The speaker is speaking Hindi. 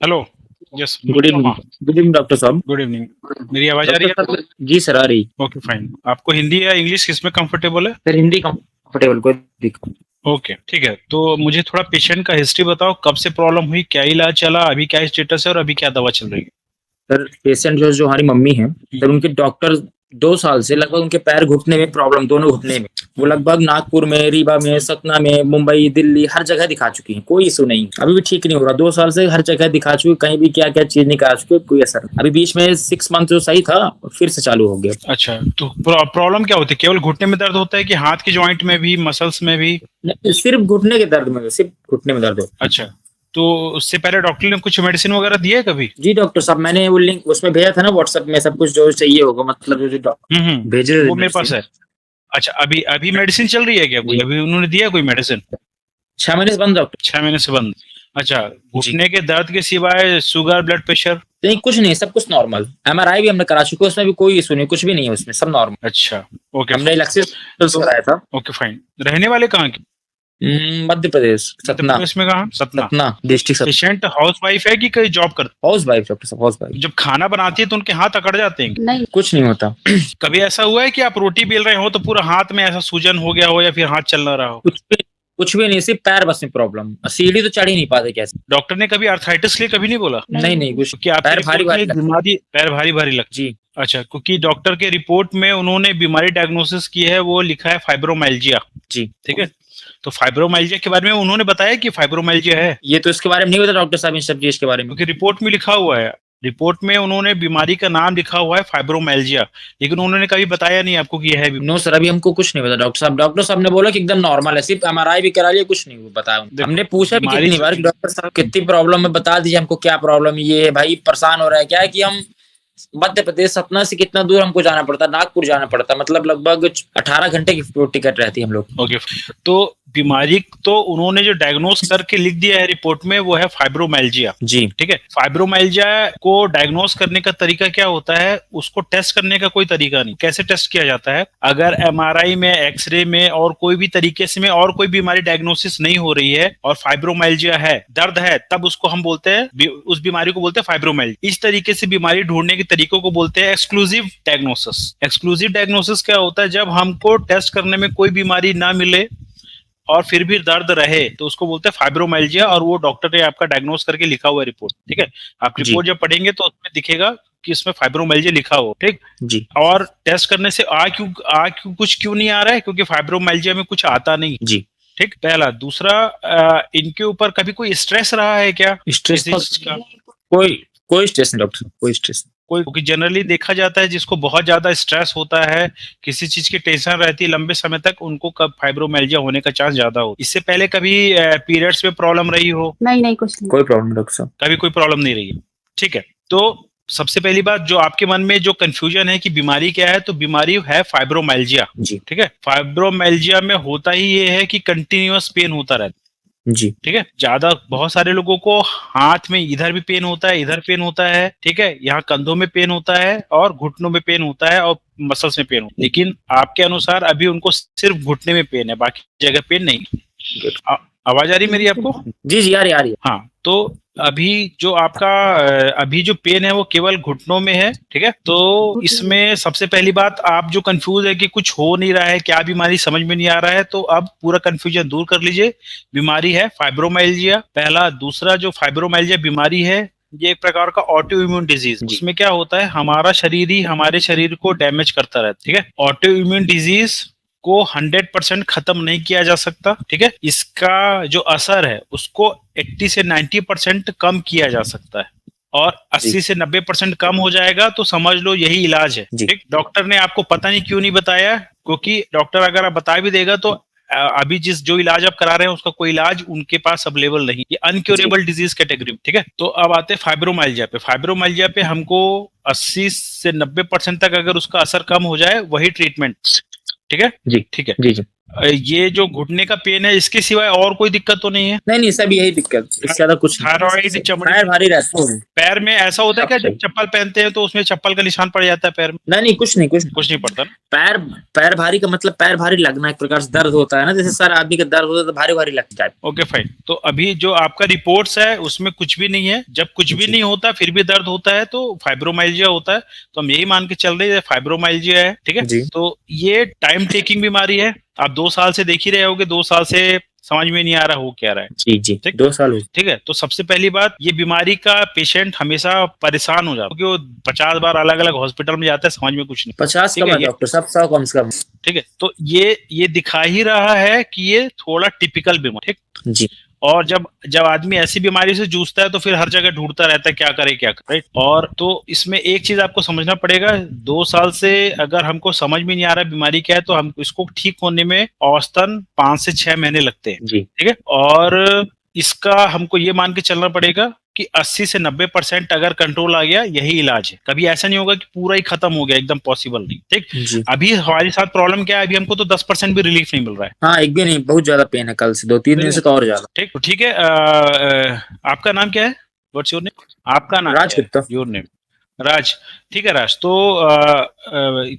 Hello. Yes, good evening. Good evening doctor साहब। Good evening. मेरी आवाज आ रही डॉक्टर है आपको? साहब जी सर आ रही। Okay fine. आपको हिंदी या इंग्लिश किसमें कंफर्टेबल है? सर हिंदी कंफर्टेबल कोई दिक्कत। ओके ठीक है, तो मुझे थोड़ा पेशेंट का हिस्ट्री बताओ, कब से प्रॉब्लम हुई, क्या इलाज चला, अभी क्या स्टेटस है और अभी क्या दवा चल रही है? सर पेशेंट जो जो हमारी मम्मी है सर उनके डॉक्टर 2 साल से लगभग उनके पैर घुटने में प्रॉब्लम, दोनों घुटने में। वो लगभग नागपुर में, रीवा में, सतना में, मुंबई, दिल्ली हर जगह दिखा चुकी हैं, कोई इशू नहीं, अभी भी ठीक नहीं हो रहा। 2 साल से हर जगह दिखा चुकी, कहीं भी क्या क्या चीज नहीं करा चुके, कोई असर नहीं। अभी बीच में 6 मंथ जो सही था फिर से चालू हो गया। अच्छा, तो प्रॉब्लम क्या होती है? केवल घुटने में दर्द होता है कि हाथ के जॉइंट में भी, मसल्स में भी? नहीं, सिर्फ घुटने के दर्द में, सिर्फ घुटने में दर्द हो। अच्छा, तो उससे पहले डॉक्टर ने कुछ मेडिसिन वगैरह दिया है कभी? जी डॉक्टर साहब, मैंने वो लिंक उसमें भेजा था ना व्हाट्सएप में, सब कुछ जो चाहिए होगा, मतलब जो जो भेजे थे वो मेरे पास मेडिसिन। है। अच्छा, अभी अभी मेडिसिन चल रही है क्या? कोई जी अभी उन्होंने दिया कोई मेडिसिन? 6 महीने से बंद डॉक्टर। 6 महीने से बंद। अच्छा, जी घुटने के दर्द के सिवाय शुगर, ब्लड प्रेशर? नहीं, कुछ नहीं, सब कुछ नॉर्मल। एमआरआई भी हमने करा चुके हैं, उसमें भी कोई इशू नहीं, कुछ भी नहीं है उसमें, सब नॉर्मल। अच्छा, ओके हमने फाइन। इलेक्सिस तो कराया था। Okay fine. रहने वाले कहाँ के? मध्य प्रदेश, मध्य सतना। प्रदेश में कहाँ? Satna. Satna district Satna. Patient house wife है कि कहीं जॉब करते? हाउस वाइफ डॉक्टर साहब, हाउस वाइफ। जब खाना बनाती है तो उनके हाथ अकड़ जाते हैं? नहीं कुछ नहीं होता। कभी ऐसा हुआ है कि आप रोटी बेल रहे हो तो पूरा हाथ में ऐसा सूजन हो गया हो या फिर हाथ चल ना रहा हो? कुछ भी नहीं, सिर्फ पैर बस में प्रॉब्लम, सीढ़ी तो चढ़ ही नहीं पाते कैसे। डॉक्टर ने कभी अर्थराइटिस लिए कभी नहीं बोला? नहीं नहीं कुछ। क्योंकि आपकी पैर भारी रिपोर्ट में भारी एक लगता। बीमारी, पैर भारी भारी लगता जी है। अच्छा, क्योंकि डॉक्टर के रिपोर्ट में उन्होंने बीमारी डायग्नोसिस की है, वो लिखा है फाइब्रोमाइल्जिया। जी। ठीक है, तो फाइब्रोमाइल्जिया के बारे में उन्होंने बताया कि फाइब्रोमाइल्जिया है? ये तो इसके बारे में नहीं पता डॉक्टर साहब, इन सब चीज के बारे में। क्योंकि रिपोर्ट में लिखा हुआ है, रिपोर्ट में उन्होंने बीमारी का नाम लिखा हुआ है फाइब्रोमाइल्जिया, लेकिन उन्होंने कभी बताया नहीं आपको कि यह है नो सर, अभी हमको कुछ नहीं पता डॉक्टर साहब। डॉक्टर साहब ने बोला कि एकदम नॉर्मल है, सिर्फ एमआरआई भी करा लिया, कुछ नहीं बताया देखो हमने पूछा भी बीमारी कितनी बार कि डॉक्टर साहब कितनी प्रॉब्लम है, बता दीजिए हमको क्या प्रॉब्लम है। ये है भाई, परेशान हो रहा है। क्या है कि हम मध्य प्रदेश सतना से कितना दूर हमको जाना पड़ता है, नागपुर जाना पड़ता है, मतलब लगभग 18 घंटे की टिकट रहती है हम लोग। ओके, तो बीमारी तो उन्होंने जो डायग्नोस करके लिख दिया है रिपोर्ट में वो है फाइब्रोमाइल्जिया। जी ठीक है, फाइब्रोमाइल्जिया को डायग्नोस करने का तरीका क्या होता है? उसको टेस्ट करने का कोई तरीका नहीं। कैसे टेस्ट किया जाता है? अगर एमआरआई में, एक्सरे में और कोई भी तरीके से में और कोई बीमारी डायग्नोसिस नहीं हो रही है और फाइब्रोमाइल्जिया है, दर्द है, तब उसको हम बोलते हैं, उस बीमारी को बोलते हैं फाइब्रोमाइल्जिया। इस तरीके से बीमारी ढूंढने के तरीकों को बोलते हैं एक्सक्लूसिव डायग्नोसिस। एक्सक्लूसिव डायग्नोसिस क्या होता है? जब हमको टेस्ट करने में कोई बीमारी ना मिले और फिर भी दर्द रहे तो उसको बोलते हैं फाइब्रोमाइल्जिया, और वो डॉक्टर ने आपका डायग्नोस करके लिखा हुआ है रिपोर्ट। ठीक है, आप जी रिपोर्ट जब पढ़ेंगे तो उसमें दिखेगा कि इसमें फाइब्रोमाइल्जिया लिखा हो। ठीक, जी और टेस्ट करने से आ क्यों कुछ क्यों नहीं आ रहा है? क्योंकि फाइब्रोमाइल्जिया में कुछ आता नहीं। जी। ठीक, पहला। दूसरा, इनके ऊपर कभी कोई स्ट्रेस रहा है क्या स्ट्रेस किसी चीज का? कोई कोई स्ट्रेस नहीं डॉक्टर साहब, कोई स्ट्रेस कोई, क्योंकि जनरली देखा जाता है जिसको बहुत ज्यादा स्ट्रेस होता है, किसी चीज की टेंशन रहती है लंबे समय तक, उनको कब फाइब्रोमाइल्जिया होने का चांस ज्यादा हो। इससे पहले कभी पीरियड्स में प्रॉब्लम रही हो? नहीं नहीं कुछ नहीं, कोई प्रॉब्लम डॉक्टर साहब। कभी कोई प्रॉब्लम नहीं रही है। ठीक है, तो सबसे पहली बात जो आपके मन में जो कंफ्यूजन है कि बीमारी क्या है, तो बीमारी है फाइब्रोमाइल्जिया। जी ठीक है, फाइब्रोमाइल्जिया में होता ही ये है कि कंटिन्यूअस पेन होता रहता है। जी ठीक है, ज्यादा बहुत सारे लोगों को हाथ में इधर भी पेन होता है, इधर पेन होता है, ठीक है, यहाँ कंधों में पेन होता है और घुटनों में पेन होता है और मसल्स में पेन होता है, लेकिन आपके अनुसार अभी उनको सिर्फ घुटने में पेन है, बाकी जगह पेन नहीं। आवाज आ रही मेरी आपको? जी जी, आ रही आ रही है। हाँ, तो अभी जो आपका अभी जो पेन है वो केवल घुटनों में है। ठीक है, तो इसमें सबसे पहली बात, आप जो कंफ्यूज है कि कुछ हो नहीं रहा है, क्या बीमारी समझ में नहीं आ रहा है, तो अब पूरा कंफ्यूजन दूर कर लीजिए। बीमारी है फाइब्रोमाइल्जिया, पहला। दूसरा, जो फाइब्रोमाइल्जिया बीमारी है ये एक प्रकार का ऑटो इम्यून डिजीज। उसमें क्या होता है, हमारा शरीर ही हमारे शरीर को डैमेज करता रहता है। ठीक है, ऑटो इम्यून डिजीज को 100% खत्म नहीं किया जा सकता। ठीक है, इसका जो असर है उसको 80 से 90% कम किया जा सकता है, और 80 से 90% कम हो जाएगा तो समझ लो यही इलाज है। ठीक, डॉक्टर ने आपको पता नहीं क्यों नहीं बताया, क्योंकि डॉक्टर अगर आप बता भी देगा तो अभी जिस जो इलाज आप करा रहे हैं उसका कोई इलाज उनके पास अवेलेबल नहीं, ये अनक्योरेबल डिजीज कैटेगरी में। ठीक है, तो अब आते हैं फाइब्रोमाइल्जिया पे। फाइब्रोमाइल्जिया पे हमको 80 से 90% तक अगर उसका असर कम हो जाए वही ट्रीटमेंट। ठीक है जी ठीक है। जी जी। ये जो घुटने का पेन है इसके सिवाय और कोई दिक्कत तो नहीं है? नहीं सब यही दिक्कत, इससे ज्यादा कुछ नहीं। थायराइड, चमड़ी, पैर भारी रहता है। पैर में ऐसा होता है सब क्या जब सही। चप्पल पहनते हैं तो उसमें चप्पल का निशान पड़ जाता है पैर में? नहीं कुछ नहीं कुछ नहीं पड़ता ना? पैर पैर भारी का मतलब पैर भारी लगना, एक प्रकार से दर्द होता है ना, जैसे सर आदमी का दर्द होता है तो भारी भारी लगता है। Okay fine. तो अभी जो आपका रिपोर्ट्स है उसमें कुछ भी नहीं है। जब कुछ भी जी। नहीं होता फिर भी दर्द होता है तो फाइब्रोमाइल्जिया होता है। तो हम यही मान के चल रहे हैं फाइब्रोमाइल्जिया है, ठीक है। जी। तो ये टाइम टेकिंग बीमारी है। आप 2 साल से देख ही रहे होगे, 2 साल से समझ में नहीं आ रहा हो क्या रहा है। जी ठीक 2 साल हो। ठीक है। तो सबसे पहली बात, ये बीमारी का पेशेंट हमेशा परेशान हो जाता है क्योंकि वो 50 बार अलग अलग हॉस्पिटल में जाता है, समझ में कुछ नहीं। 50 ठीक कम है है ये, डॉक्टर साहब, 100 कम से कम। ठीक है। तो ये दिखा ही रहा है कि ये थोड़ा टिपिकल बीमारी, ठीक। जी। और जब जब आदमी ऐसी बीमारी से जूझता है तो फिर हर जगह ढूंढता रहता है क्या करे क्या करे, राइट। और तो इसमें एक चीज आपको समझना पड़ेगा, 2 साल से अगर हमको समझ में नहीं आ रहा बीमारी क्या है तो हम इसको ठीक होने में औसतन 5 से 6 महीने लगते हैं, जी। ठीक है। और इसका हमको ये मान के चलना पड़ेगा कि 80 से 90% अगर कंट्रोल आ गया यही इलाज है। कभी ऐसा नहीं होगा कि पूरा ही खत्म हो गया, एकदम पॉसिबल नहीं, ठीक। जी। अभी हमारे साथ प्रॉब्लम क्या है, अभी हमको तो 10% भी रिलीफ नहीं मिल रहा है। हाँ एक भी नहीं, बहुत ज्यादा पेन है, कल से 2-3 दिन से तो और ज्यादा। ठीक तो ठीक है। आपका नाम क्या है? What's your name? आपका नाम राज क्या है? गुप्ता। Your name? राज। ठीक है राज। तो